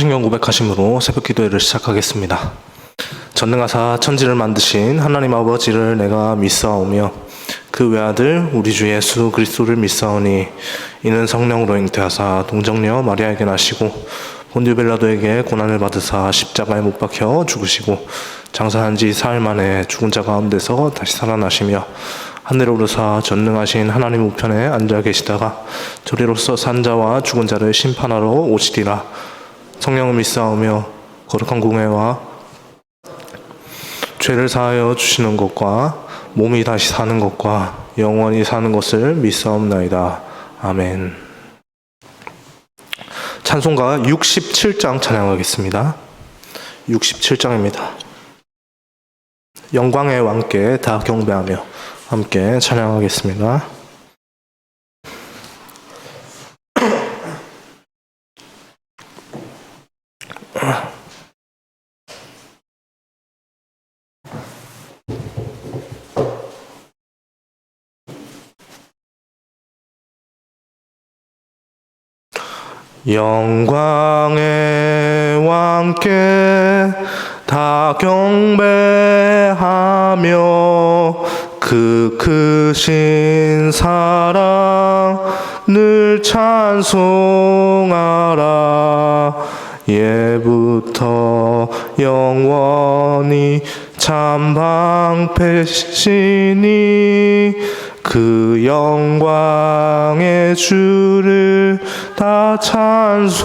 신경 고백하심으로 새벽 기도회를 시작하겠습니다. 전능하사 천지를 만드신 하나님 아버지를 내가 믿사오며 그 외아들 우리 주 예수 그리스도를 믿사오니 이는 성령으로 잉태하사 동정녀 마리아에게 나시고 본디오 빌라도에게 고난을 받으사 십자가에 못 박혀 죽으시고 장사한 지 사흘 만에 죽은 자 가운데서 다시 살아나시며 하늘에 오르사 전능하신 하나님 우편에 앉아 계시다가 저리로서 산 자와 죽은 자를 심판하러 오시리라. 성령을 믿사오며 거룩한 공회와 죄를 사하여 주시는 것과 몸이 다시 사는 것과 영원히 사는 것을 믿사옵나이다. 아멘. 찬송가 67장 찬양하겠습니다. 67장입니다. 영광의 왕께 다 경배하며 함께 찬양하겠습니다. 영광의 왕께 다 경배하며 그 크신 사랑 늘 찬송하라. 예부터 영원히 참 방패시니 그 영광의 주를 다 찬송하라.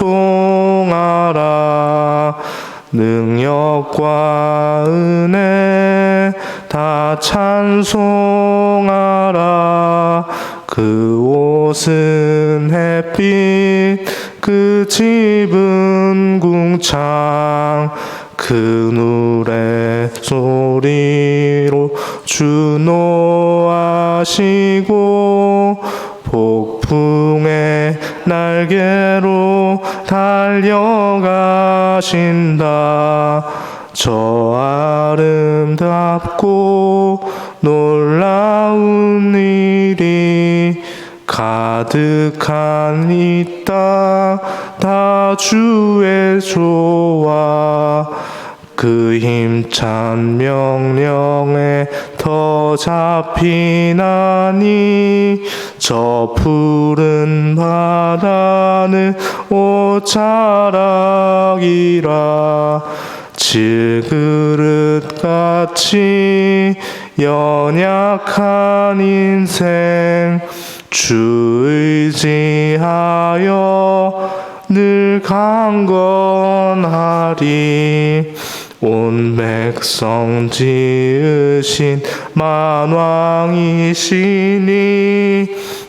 능력과 은혜 다 찬송하라. 그 옷은 햇빛 그 집은 궁창 그 노래 소리로 주 노하시고 폭풍의 날개로 달려가신다. 저 아름답고 놀라운 일이 가득한 이 땅 다 주의 조와 그 힘찬 명령에 더 잡히나니 저 푸른 바다는 옷자락이라. 질그릇같이 연약한 인생 주 의지하여 늘 강건하리. 온 백성 지으신 만왕이시니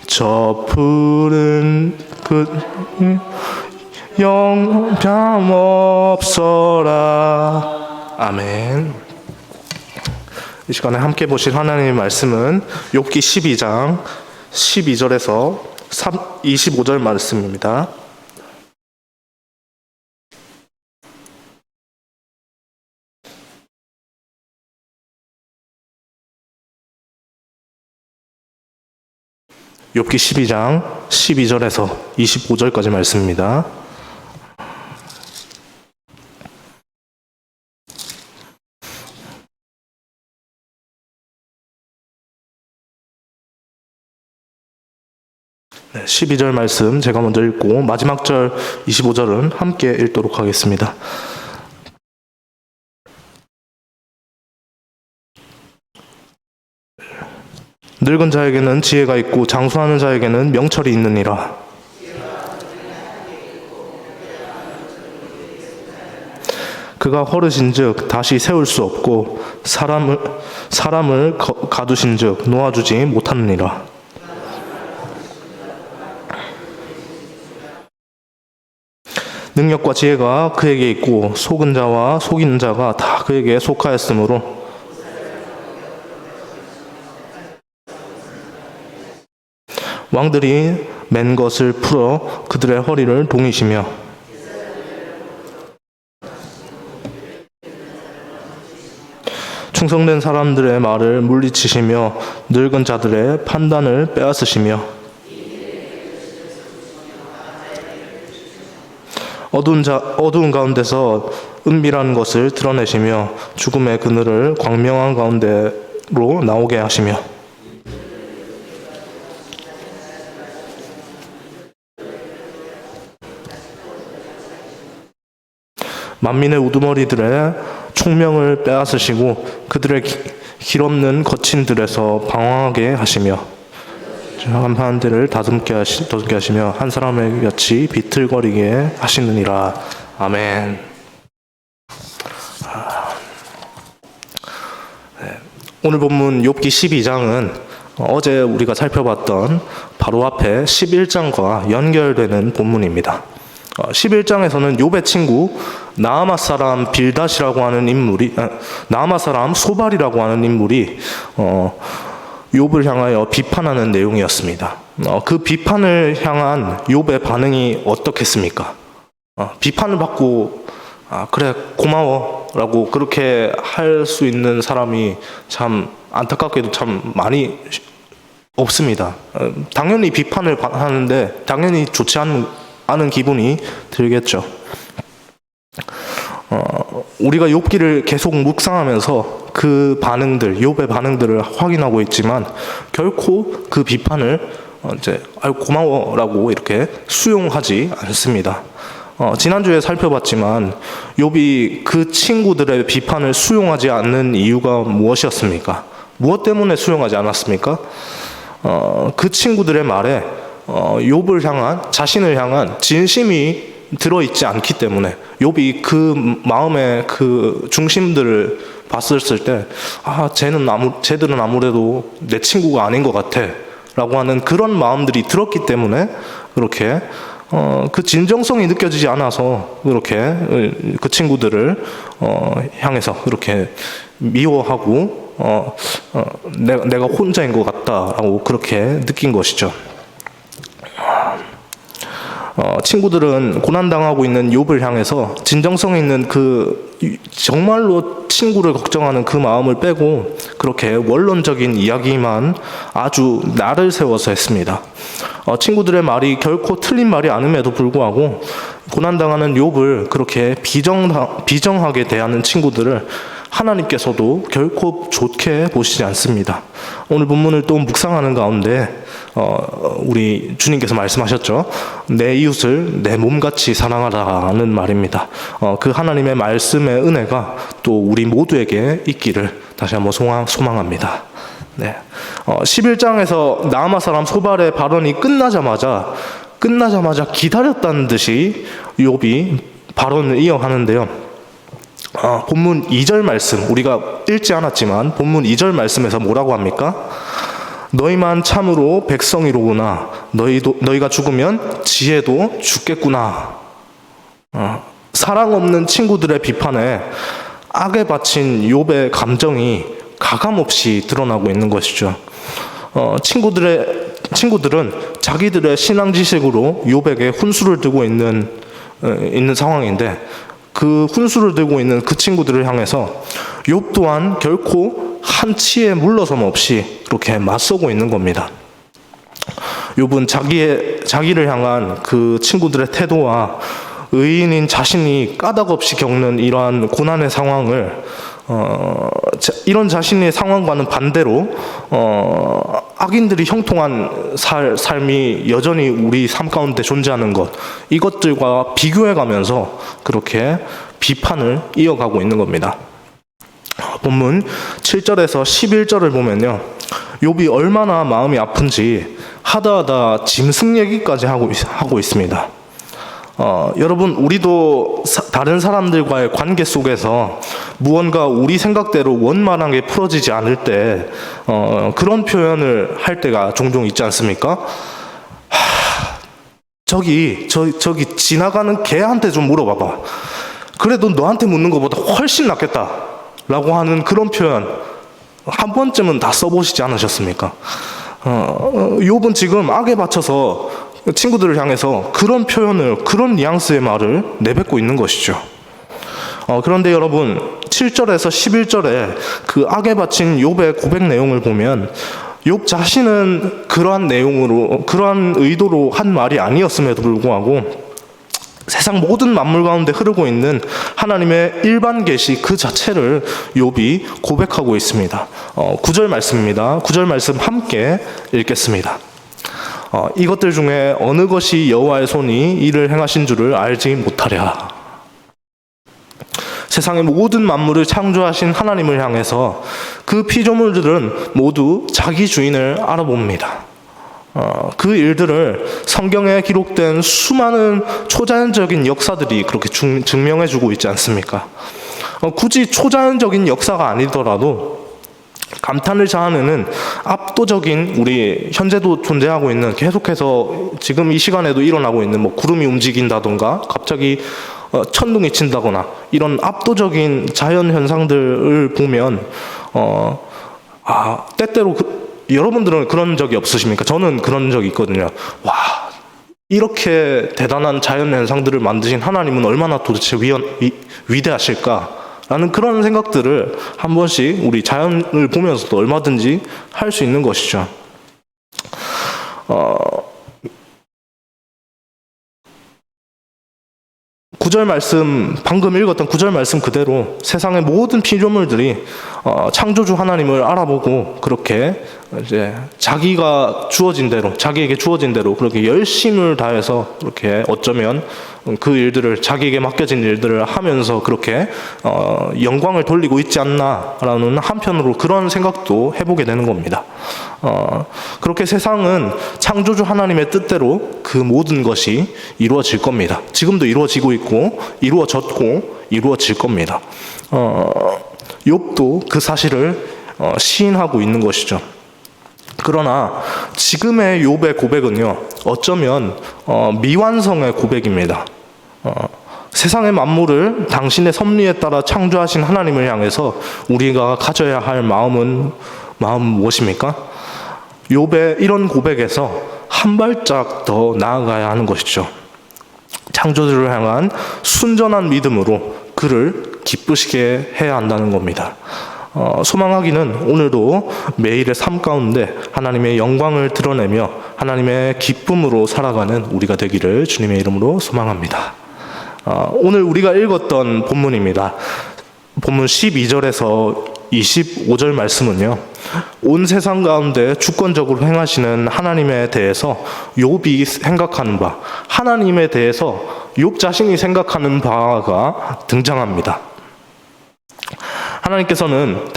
저 푸른 그 영변 없어라. 아멘. 이 시간에 함께 보실 하나님의 말씀은 욥기 12장 12절에서 25절 말씀입니다. 욥기 12장 12절에서 25절까지 말씀입니다. 네, 12절 말씀 제가 먼저 읽고 마지막 절 25절은 함께 읽도록 하겠습니다. 늙은 자에게는 지혜가 있고 장수하는 자에게는 명철이 있느니라. 그가 허르신즉 다시 세울 수 없고 사람을 가두신즉 놓아주지 못하느니라. 능력과 지혜가 그에게 있고 속은 자와 속이는 자가 다 그에게 속하였으므로 왕들이 맨 것을 풀어 그들의 허리를 동이시며 충성된 사람들의 말을 물리치시며 늙은 자들의 판단을 빼앗으시며 어두운 가운데서 은밀한 것을 드러내시며 죽음의 그늘을 광명한 가운데로 나오게 하시며 만민의 우두머리들의 총명을 빼앗으시고 그들의 길없는 거친들에서 방황하게 하시며 한판 들을 더듬게 하시며 한 사람의 곁이 비틀거리게 하시느니라. 아멘. 오늘 본문 욥기 12장은 어제 우리가 살펴봤던 바로 앞에 11장과 연결되는 본문입니다. 11장에서는 욥의 친구 나아마 사람 빌닷이라고 하는 인물이 나아마 사람 소발이라고 하는 인물이 욥을 향하여 비판하는 내용이었습니다. 그 비판을 향한 욥의 반응이 어떻겠습니까? 비판을 받고 그래 고마워라고 그렇게 할 수 있는 사람이 참 안타깝게도 참 많이 없습니다. 당연히 비판을 하는데 당연히 좋지 않은 기분이 들겠죠. 우리가 욥기를 계속 묵상하면서 그 반응들, 욥의 반응들을 확인하고 있지만 결코 그 비판을 이제 고마워라고 이렇게 수용하지 않습니다. 지난주에 살펴봤지만 욥이 그 친구들의 비판을 수용하지 않는 이유가 무엇이었습니까? 무엇 때문에 수용하지 않았습니까? 그 친구들의 말에 욥을 향한 자신을 향한 진심이 들어있지 않기 때문에 욥이 그 마음의 그 중심들을 봤을 때 쟤들은 아무래도 내 친구가 아닌 것 같아 라고 하는 그런 마음들이 들었기 때문에 그렇게 그 진정성이 느껴지지 않아서 그렇게 그 친구들을 향해서 그렇게 미워하고 내가 혼자인 것 같다라고 그렇게 느낀 것이죠. 친구들은 고난당하고 있는 욥을 향해서 진정성 있는 그 정말로 친구를 걱정하는 그 마음을 빼고 그렇게 원론적인 이야기만 아주 날을 세워서 했습니다. 친구들의 말이 결코 틀린 말이 아님에도 불구하고 고난당하는 욥을 그렇게 비정하게 대하는 친구들을 하나님께서도 결코 좋게 보시지 않습니다. 오늘 본문을 또 묵상하는 가운데 우리 주님께서 말씀하셨죠. 내 이웃을 내 몸같이 사랑하라는 말입니다. 그 하나님의 말씀의 은혜가 또 우리 모두에게 있기를 다시 한번 소망합니다. 네. 11장에서 나아마 사람 소발의 발언이 끝나자마자 기다렸다는 듯이 욥이 발언을 이어가는데요. 본문 2절 말씀, 우리가 읽지 않았지만 본문 2절 말씀에서 뭐라고 합니까? 너희만 참으로 백성이로구나. 너희가 죽으면 지혜도 죽겠구나. 사랑 없는 친구들의 비판에 악에 바친 욥의 감정이 가감없이 드러나고 있는 것이죠. 친구들은 자기들의 신앙 지식으로 욥에게 훈수를 두고 있는 상황인데 그 훈수를 들고 있는 그 친구들을 향해서 욥 또한 결코 한치의 물러섬 없이 그렇게 맞서고 있는 겁니다. 욥은 자기를 향한 그 친구들의 태도와 의인인 자신이 까닭없이 겪는 이러한 고난의 상황을 이런 자신의 상황과는 반대로 악인들이 형통한 삶이 여전히 우리 삶 가운데 존재하는 것, 이것들과 비교해가면서 그렇게 비판을 이어가고 있는 겁니다. 본문 7절에서 11절을 보면요, 욥이 얼마나 마음이 아픈지 하다하다 짐승 얘기까지 하고 있습니다. 여러분, 우리도 다른 사람들과의 관계 속에서 무언가 우리 생각대로 원만하게 풀어지지 않을 때 그런 표현을 할 때가 종종 있지 않습니까? 저기 지나가는 개한테 좀 물어봐봐. 그래도 너한테 묻는 것보다 훨씬 낫겠다 라고 하는 그런 표현 한 번쯤은 다 써보시지 않으셨습니까? 욥은 지금 악에 받쳐서 친구들을 향해서 그런 표현을, 그런 뉘앙스의 말을 내뱉고 있는 것이죠. 그런데 여러분, 7절에서 11절에 그 악에 바친 욥의 고백 내용을 보면 욥 자신은 그러한 의도로 한 말이 아니었음에도 불구하고 세상 모든 만물 가운데 흐르고 있는 하나님의 일반 계시 그 자체를 욥이 고백하고 있습니다. 9절 말씀입니다. 9절 말씀 함께 읽겠습니다. 이것들 중에 어느 것이 여호와의 손이 이를 행하신 줄을 알지 못하랴. 세상의 모든 만물을 창조하신 하나님을 향해서 그 피조물들은 모두 자기 주인을 알아봅니다. 그 일들을 성경에 기록된 수많은 초자연적인 역사들이 그렇게 증명해주고 있지 않습니까? 굳이 초자연적인 역사가 아니더라도 감탄을 자아내는 압도적인 우리 현재도 존재하고 있는 계속해서 지금 이 시간에도 일어나고 있는 뭐 구름이 움직인다던가 갑자기 천둥이 친다거나 이런 압도적인 자연 현상들을 보면 때때로 여러분들은 그런 적이 없으십니까? 저는 그런 적이 있거든요. 와, 이렇게 대단한 자연 현상들을 만드신 하나님은 얼마나 도대체 위대하실까라는 그런 생각들을 한 번씩 우리 자연을 보면서도 얼마든지 할 수 있는 것이죠. 9절 말씀, 방금 읽었던 9절 말씀 그대로 세상의 모든 피조물들이 창조주 하나님을 알아보고 그렇게 이제 자기에게 주어진 대로 그렇게 열심을 다해서 그렇게 어쩌면 그 일들을 자기에게 맡겨진 일들을 하면서 그렇게 영광을 돌리고 있지 않나라는 한편으로 그런 생각도 해보게 되는 겁니다. 그렇게 세상은 창조주 하나님의 뜻대로 그 모든 것이 이루어질 겁니다. 지금도 이루어지고 있고 이루어졌고 이루어질 겁니다. 욥도 그 사실을 시인하고 있는 것이죠. 그러나 지금의 욥의 고백은요, 어쩌면 미완성의 고백입니다. 세상의 만물을 당신의 섭리에 따라 창조하신 하나님을 향해서 우리가 가져야 할 마음은 무엇입니까? 욥의 이런 고백에서 한 발짝 더 나아가야 하는 것이죠. 창조주를 향한 순전한 믿음으로 그를 기쁘시게 해야 한다는 겁니다. 소망하기는 오늘도 매일의 삶 가운데 하나님의 영광을 드러내며 하나님의 기쁨으로 살아가는 우리가 되기를 주님의 이름으로 소망합니다. 오늘 우리가 읽었던 본문입니다. 본문 12절에서 25절 말씀은요, 온 세상 가운데 주권적으로 행하시는 하나님에 대해서 욥이 생각하는 바, 하나님에 대해서 욥 자신이 생각하는 바가 등장합니다. 하나님께서는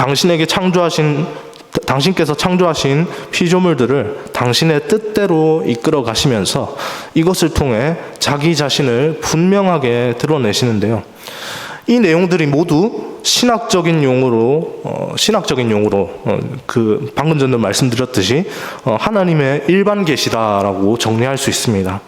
당신께서 창조하신 피조물들을 당신의 뜻대로 이끌어 가시면서 이것을 통해 자기 자신을 분명하게 드러내시는데요. 이 내용들이 모두 신학적인 용어로 그 방금 전에 말씀드렸듯이 하나님의 일반 계시다라고 정리할 수 있습니다.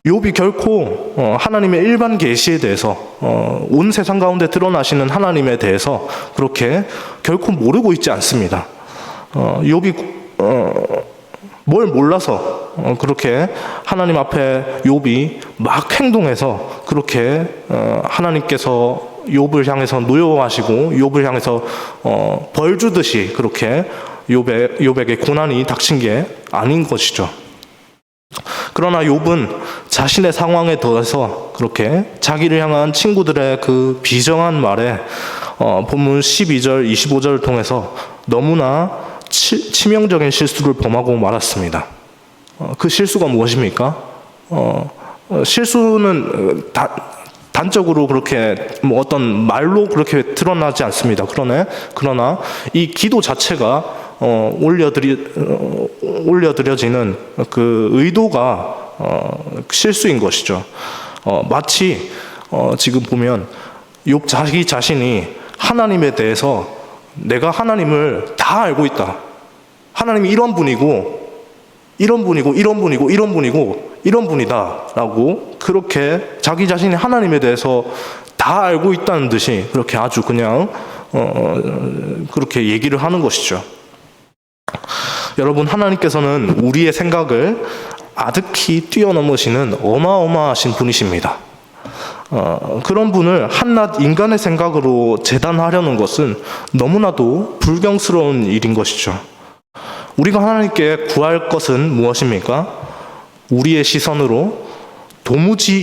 욥이 결코 하나님의 일반 계시에 대해서 온 세상 가운데 드러나시는 하나님에 대해서 그렇게 결코 모르고 있지 않습니다. 욥이 뭘 몰라서 그렇게 하나님 앞에 욥이 막 행동해서 그렇게 하나님께서 욥을 향해서 노여워하시고 욥을 향해서 벌 주듯이 그렇게 욥에게 고난이 닥친 게 아닌 것이죠. 그러나 욥은 자신의 상황에 더해서 그렇게 자기를 향한 친구들의 그 비정한 말에 본문 12절, 25절을 통해서 너무나 치명적인 실수를 범하고 말았습니다. 그 실수가 무엇입니까? 실수는 단적으로 그렇게 어떤 말로 그렇게 드러나지 않습니다. 그러나 이 기도 자체가 올려드려지는 그 의도가 실수인 것이죠. 마치 지금 보면 욥 자기 자신이 하나님에 대해서 내가 하나님을 다 알고 있다. 하나님이 이런 분이고 이런 분이다 라고 그렇게 자기 자신이 하나님에 대해서 다 알고 있다는 듯이 그렇게 아주 그냥 그렇게 얘기를 하는 것이죠. 여러분, 하나님께서는 우리의 생각을 아득히 뛰어넘으시는 어마어마하신 분이십니다. 그런 분을 한낱 인간의 생각으로 재단하려는 것은 너무나도 불경스러운 일인 것이죠. 우리가 하나님께 구할 것은 무엇입니까? 우리의 시선으로 도무지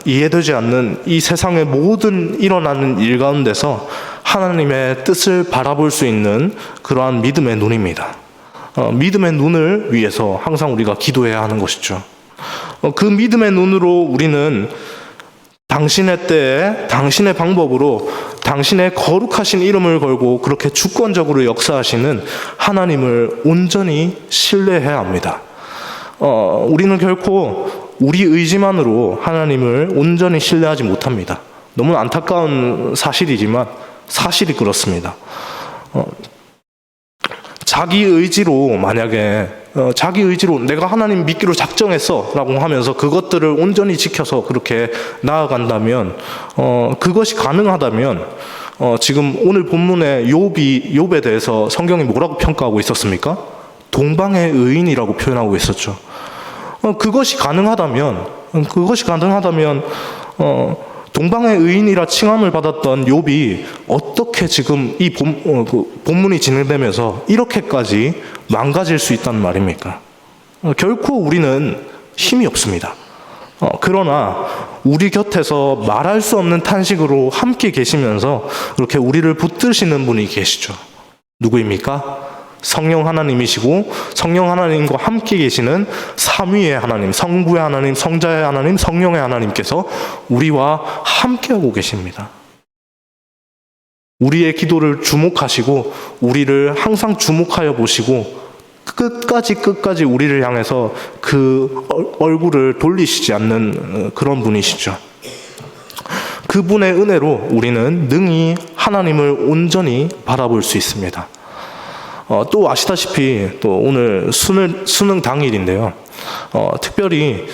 이해되지 않는 이 세상의 모든 일어나는 일 가운데서 하나님의 뜻을 바라볼 수 있는 그러한 믿음의 눈입니다. 믿음의 눈을 위해서 항상 우리가 기도해야 하는 것이죠. 그 믿음의 눈으로 우리는 당신의 때에 당신의 방법으로 당신의 거룩하신 이름을 걸고 그렇게 주권적으로 역사하시는 하나님을 온전히 신뢰해야 합니다. 우리는 결코 우리 의지만으로 하나님을 온전히 신뢰하지 못합니다. 너무 안타까운 사실이지만 사실이 그렇습니다. 자기 의지로 만약에 자기 의지로 내가 하나님 믿기로 작정했어 라고 하면서 그것들을 온전히 지켜서 그렇게 나아간다면 그것이 가능하다면 지금 오늘 본문의 욥에 대해서 성경이 뭐라고 평가하고 있었습니까? 동방의 의인이라고 표현하고 있었죠. 그것이 가능하다면 동방의 의인이라 칭함을 받았던 욥이 어떻게 지금 이 본문이 진행되면서 이렇게까지 망가질 수 있단 말입니까? 결코 우리는 힘이 없습니다. 그러나 우리 곁에서 말할 수 없는 탄식으로 함께 계시면서 이렇게 우리를 붙드시는 분이 계시죠. 누구입니까? 성령 하나님이시고 성령 하나님과 함께 계시는 삼위의 하나님, 성부의 하나님, 성자의 하나님, 성령의 하나님께서 우리와 함께하고 계십니다. 우리의 기도를 주목하시고 우리를 항상 주목하여 보시고 끝까지 우리를 향해서 그 얼굴을 돌리시지 않는 그런 분이시죠. 그분의 은혜로 우리는 능히 하나님을 온전히 바라볼 수 있습니다. 또 아시다시피 또 오늘 수능 당일인데요. 특별히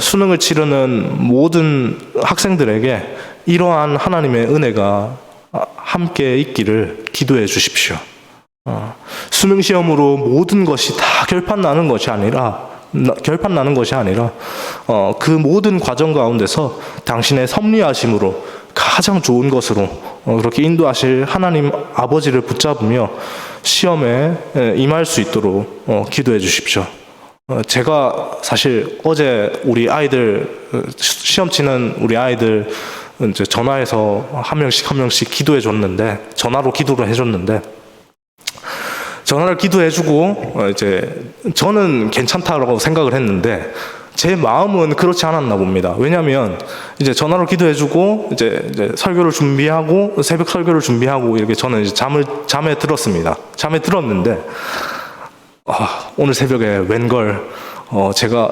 수능을 치르는 모든 학생들에게 이러한 하나님의 은혜가 함께 있기를 기도해 주십시오. 수능 시험으로 모든 것이 다 결판 나는 것이 아니라 그 모든 과정 가운데서 당신의 섭리하심으로 가장 좋은 것으로 그렇게 인도하실 하나님 아버지를 붙잡으며 시험에 임할 수 있도록 기도해 주십시오. 제가 사실 어제 우리 아이들 시험 치는 우리 아이들 이제 전화해서 한 명씩 기도해 줬는데 전화로 기도를 해줬는데 전화를 기도해주고 이제 저는 괜찮다라고 생각을 했는데 제 마음은 그렇지 않았나 봅니다. 왜냐하면 이제 전화로 기도해주고 이제 설교를 준비하고 새벽 설교를 준비하고 이렇게 저는 이제 잠에 들었습니다. 잠에 들었는데 오늘 새벽에 웬걸 제가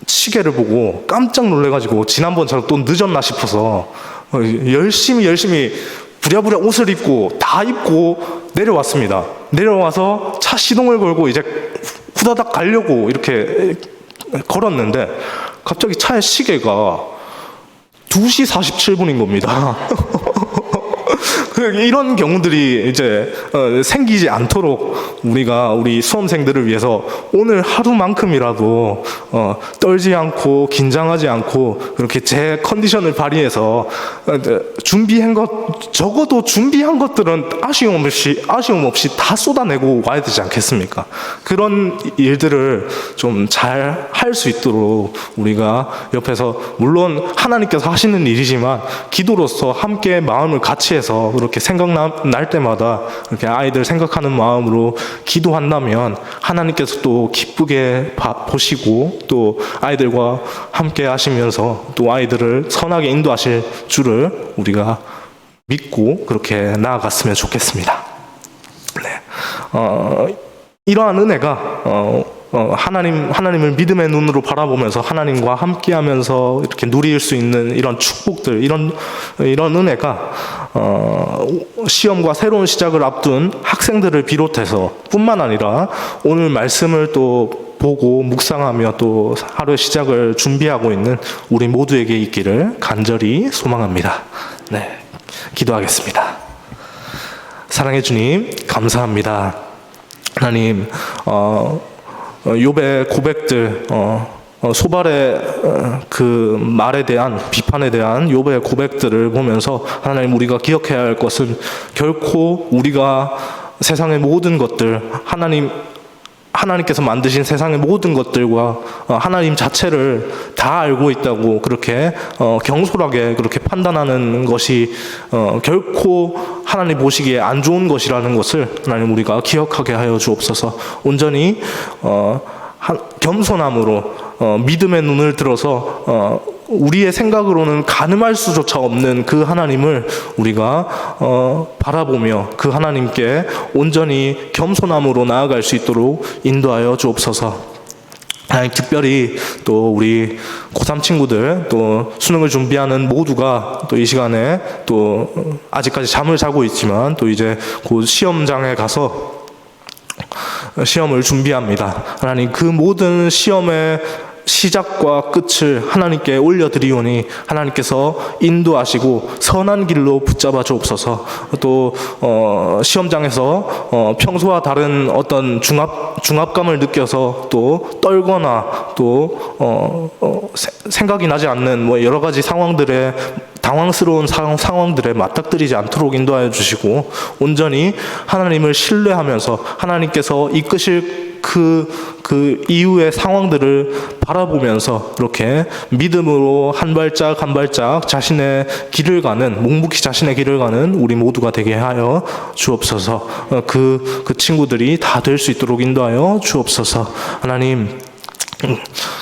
시계를 보고 깜짝 놀래가지고 지난번처럼 또 늦었나 싶어서 열심히 부랴부랴 옷을 입고 다 입고 내려왔습니다. 내려와서 차 시동을 걸고 이제 후다닥 가려고 이렇게 걸었는데 갑자기 차의 시계가 2시 47분인 겁니다. 이런 경우들이 이제 생기지 않도록 우리 수험생들을 위해서 오늘 하루만큼이라도 떨지 않고 긴장하지 않고 그렇게 제 컨디션을 발휘해서 적어도 준비한 것들은 아쉬움 없이 다 쏟아내고 와야 되지 않겠습니까? 그런 일들을 좀 잘 할 수 있도록 우리가 옆에서 물론 하나님께서 하시는 일이지만 기도로서 함께 마음을 같이 해서 그렇게 생각날 때마다 이렇게 아이들 생각하는 마음으로 기도한다면 하나님께서 또 기쁘게 보시고 또 아이들과 함께 하시면서 또 아이들을 선하게 인도하실 줄을 우리가 믿고 그렇게 나아갔으면 좋겠습니다. 네. 이러한 은혜가 하나님을 믿음의 눈으로 바라보면서 하나님과 함께하면서 이렇게 누릴 수 있는 이런 축복들, 이런 은혜가 시험과 새로운 시작을 앞둔 학생들을 비롯해서 뿐만 아니라 오늘 말씀을 또 보고 묵상하며 또 하루의 시작을 준비하고 있는 우리 모두에게 있기를 간절히 소망합니다. 네, 기도하겠습니다. 사랑해 주님, 감사합니다. 하나님, 욥의 고백들, 소발의 그 말에 대한 비판에 대한 욥의 고백들을 보면서 하나님 우리가 기억해야 할 것은 결코 우리가 세상의 모든 것들 하나님 하나님께서 만드신 세상의 모든 것들과 하나님 자체를 다 알고 있다고 그렇게 경솔하게 그렇게 판단하는 것이 결코 하나님 보시기에 안 좋은 것이라는 것을 하나님 우리가 기억하게 하여 주옵소서. 온전히 겸손함으로 믿음의 눈을 들어서 우리의 생각으로는 가늠할 수조차 없는 그 하나님을 우리가 바라보며 그 하나님께 온전히 겸손함으로 나아갈 수 있도록 인도하여 주옵소서. 특별히 또 우리 고3 친구들 또 수능을 준비하는 모두가 또 이 시간에 또 아직까지 잠을 자고 있지만 또 이제 곧 시험장에 가서 시험을 준비합니다. 하나님 그 모든 시험의 시작과 끝을 하나님께 올려드리오니 하나님께서 인도하시고 선한 길로 붙잡아 주옵소서. 또 시험장에서 평소와 다른 어떤 중압감을 느껴서 또 떨거나 또 생각이 나지 않는 뭐 여러 가지 상황들에 당황스러운 상황들에 맞닥뜨리지 않도록 인도하여 주시고 온전히 하나님을 신뢰하면서 하나님께서 이끄실 그 이후의 상황들을 바라보면서 이렇게 믿음으로 한 발짝 한 발짝 자신의 길을 가는 묵묵히 자신의 길을 가는 우리 모두가 되게 하여 주옵소서. 그 친구들이 다 될 수 있도록 인도하여 주옵소서. 하나님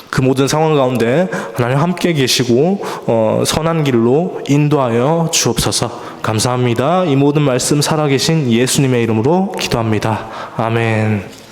그 모든 상황 가운데 하나님 함께 계시고 선한 길로 인도하여 주옵소서. 감사합니다. 이 모든 말씀 살아계신 예수님의 이름으로 기도합니다. 아멘.